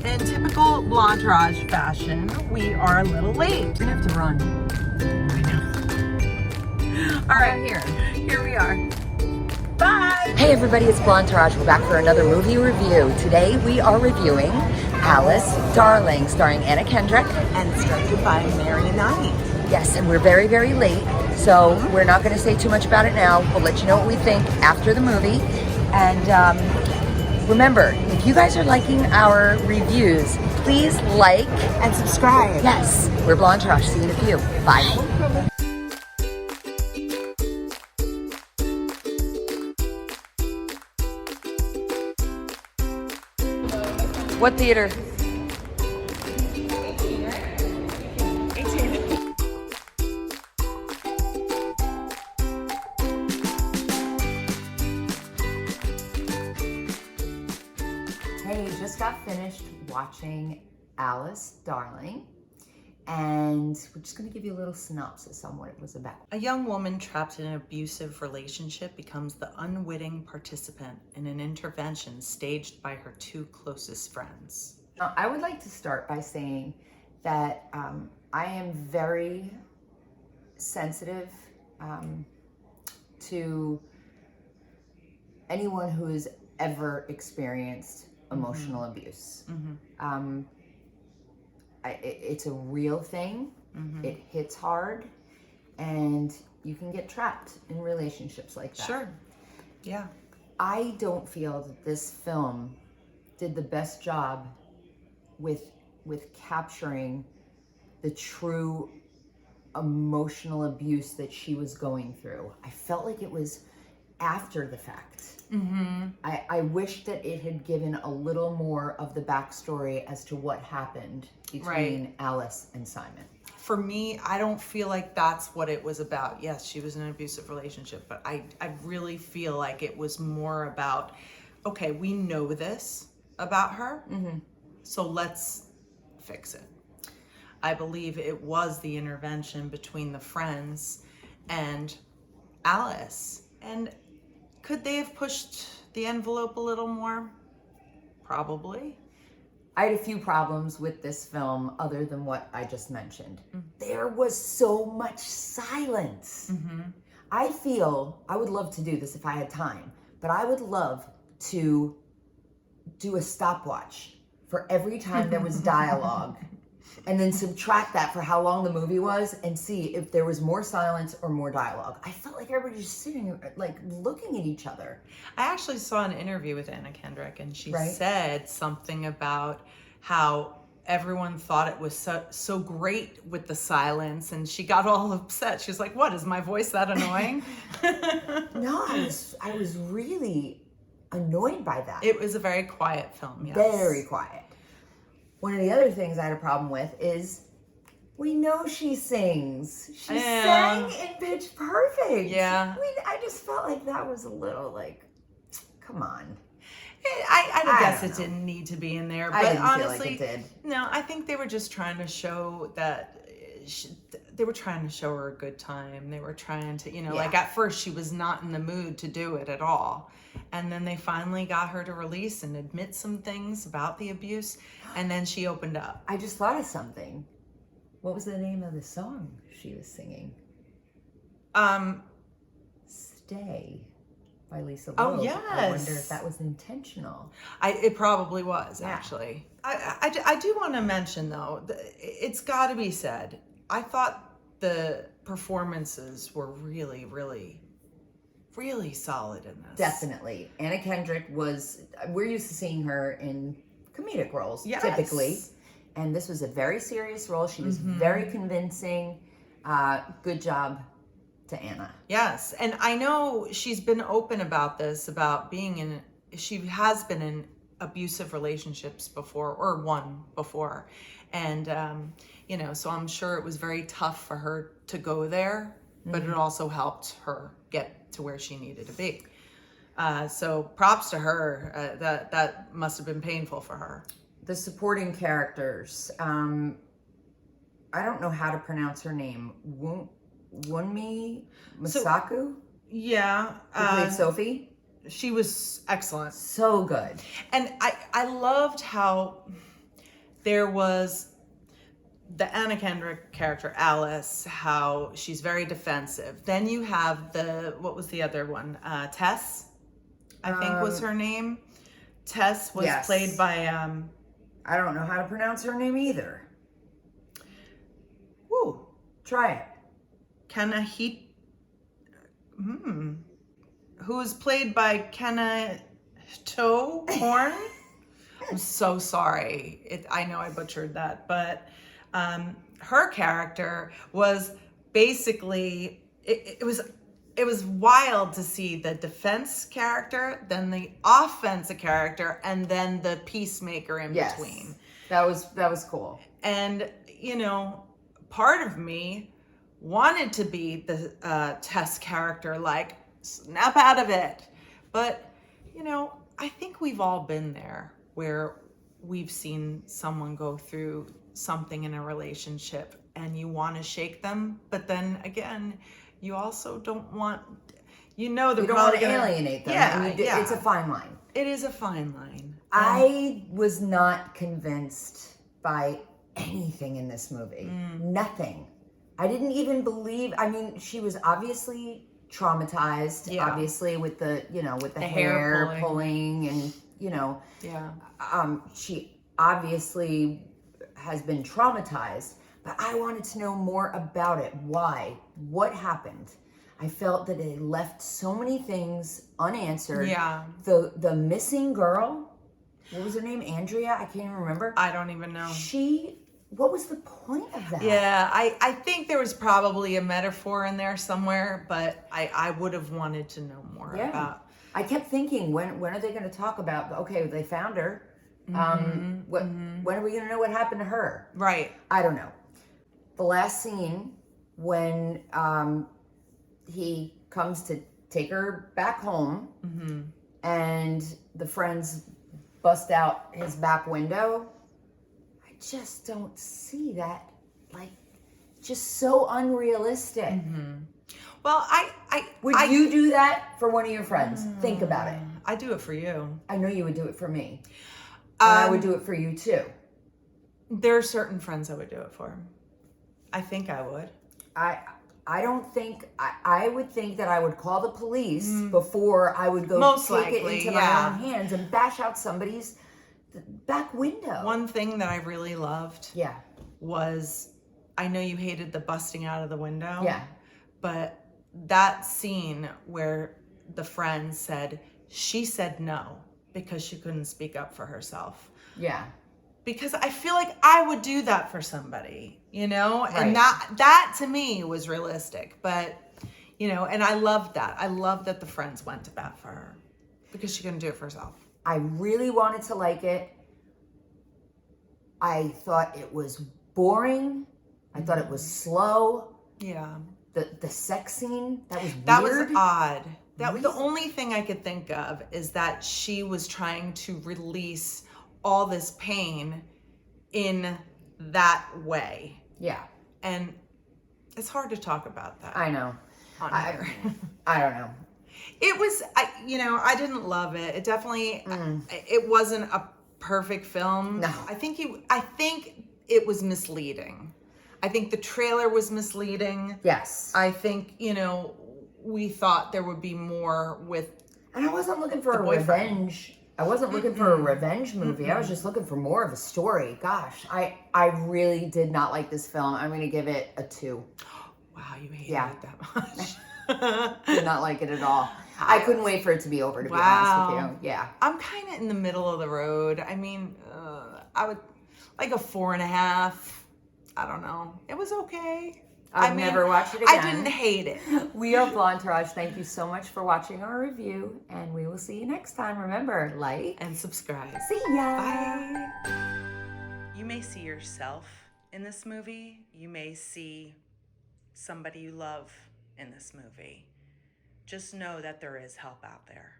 In typical Blondetourage fashion, we are a little late. We have to run. All right, here we are. Bye! Hey everybody, it's Blondetourage. We're back for another movie review. Today we are reviewing Alice, Darling, starring Anna Kendrick. And directed by Mary Nighy. Yes, and we're very, very late, so we're not going to say too much about it now. We'll let you know what we think after the movie. And remember, if you guys are liking our reviews, please like And subscribe. Yes, we're Blondetourage. See you in a few. Bye. What theater? 18. Hey, just got finished watching Alice, Darling, and we're just going to give you a little synopsis on what it was about. A young woman trapped in an abusive relationship becomes the unwitting participant in an intervention staged by her two closest friends. Now, I would like to start by saying that I am very sensitive to anyone who has ever experienced emotional abuse. It's a real thing. It hits hard, and you can get trapped in relationships like that. Sure. Yeah. I don't feel that this film did the best job with capturing the true emotional abuse that she was going through. I felt like it was after the fact. I wish that it had given a little more of the backstory as to what happened between Alice and Simon. For me, I don't feel like that's what it was about. Yes, she was in an abusive relationship, but I really feel like it was more about, okay, we know this about her, so let's fix it. I believe it was the intervention between the friends and Alice. And could they have pushed the envelope a little more? Probably. I had a few problems with this film other than what I just mentioned. There was so much silence. I feel, I would love to do this if I had time, but I would love to do a stopwatch for every time there was dialogue and then subtract that for how long the movie was and see if there was more silence or more dialogue. I felt like everybody was just sitting, like, looking at each other. I actually saw an interview with Anna Kendrick, and she said something about how everyone thought it was so great with the silence, and she got all upset. She was like, what, is my voice that annoying? No, I was really annoyed by that. It was a very quiet film, yes. Very quiet. One of the other things I had a problem with is we know she sings. She sang in Pitch Perfect. Yeah. I just felt like that was a little like, come on. I guess it didn't need to be in there, but I didn't honestly, feel like it did. No, I think they were just trying to show that they were trying to show her a good time. They were trying to, like at first she was not in the mood to do it at all. And then they finally got her to release and admit some things about the abuse. And then she opened up. I just thought of something. What was the name of the song she was singing? Stay by Lisa Loeb. Oh, yes. I wonder if that was intentional. It probably was, actually. I do want to mention, though, it's got to be said, I thought the performances were really, really, really solid in this. Definitely. Anna Kendrick we're used to seeing her in comedic roles, typically. And this was a very serious role. She was very convincing. Good job to Anna. Yes. And I know she's been open about this, about she has been in abusive relationships before, or one before. And, so I'm sure it was very tough for her to go there, but it also helped her get to where she needed to be. So props to her. That must have been painful for her. The supporting characters, I don't know how to pronounce her name. 𝐦𝐨𝐬𝐿 Masako? Yeah. Who played Sophie? She was excellent. So good. And I loved how there was the Anna Kendrick character, Alice, how she's very defensive. Then you have what was the other one? Tess, I think was her name. Tess was played by... I don't know how to pronounce her name either. Woo. Try it. Who's played by 𝐤𝐤𝐤𝐿. I'm so sorry. I know I butchered that, but her character was basically it was wild to see the defense character, then the offensive character, and then the peacemaker in between. That was cool. And part of me wanted to be the Tess character, like snap out of it, but I think we've all been there where we've seen someone go through something in a relationship and you want to shake them, but then again, you also don't want, they're you don't probably want to gonna alienate them. Yeah, It's a fine line. It is a fine line. I was not convinced by anything in this movie. Nothing. I didn't even believe. I mean, she was obviously traumatized. Yeah. Obviously, with the hair pulling and she obviously has been traumatized. But I wanted to know more about it. Why? What happened? I felt that it left so many things unanswered. Yeah. The missing girl, what was her name? Andrea? I can't even remember. I don't even know. What was the point of that? Yeah, I think there was probably a metaphor in there somewhere, but I would have wanted to know more about. I kept thinking, when are they going to talk about, okay, they found her. When are we going to know what happened to her? Right. I don't know. The last scene when he comes to take her back home and the friends bust out his back window, I just don't see that, just so unrealistic. Well, Would you do that for one of your friends? Think about it. I do it for you. I know you would do it for me. And I would do it for you too. There are certain friends I would do it for. I think I would. I don't think, I would think that I would call the police before I would go take it into my own hands and bash out somebody's back window. One thing that I really loved was, I know you hated the busting out of the window. Yeah. But that scene where the friend said, she said no because she couldn't speak up for herself. Yeah. Because I feel like I would do that for somebody, And Right. that to me was realistic. But, and I loved that. I loved that the friends went to bat for her because she couldn't do it for herself. I really wanted to like it. I thought it was boring. I thought it was slow. Yeah. The sex scene, that was weird. That was odd. That was the only thing I could think of, is that she was trying to release all this pain in that way. Yeah. And it's hard to talk about that. I know. I don't know. It was, I didn't love it. It definitely, it wasn't a perfect film. No. I think it was misleading. I think the trailer was misleading. Yes. I think, we thought there would be more with. And I wasn't looking for a revenge. I wasn't looking for a revenge movie. I was just looking for more of a story. Gosh, I really did not like this film. I'm going to give it a 2. Wow, you hated it that much. Did not like it at all. I couldn't wait for it to be over, to be honest with you. Yeah. I'm kind of in the middle of the road. I mean, I would like a 4.5. I don't know. It was okay. I've never watched it again. I didn't hate it. We are Blondetourage. Thank you so much for watching our review, and we will see you next time. Remember, like and subscribe. See ya. Bye. You may see yourself in this movie. You may see somebody you love in this movie. Just know that there is help out there.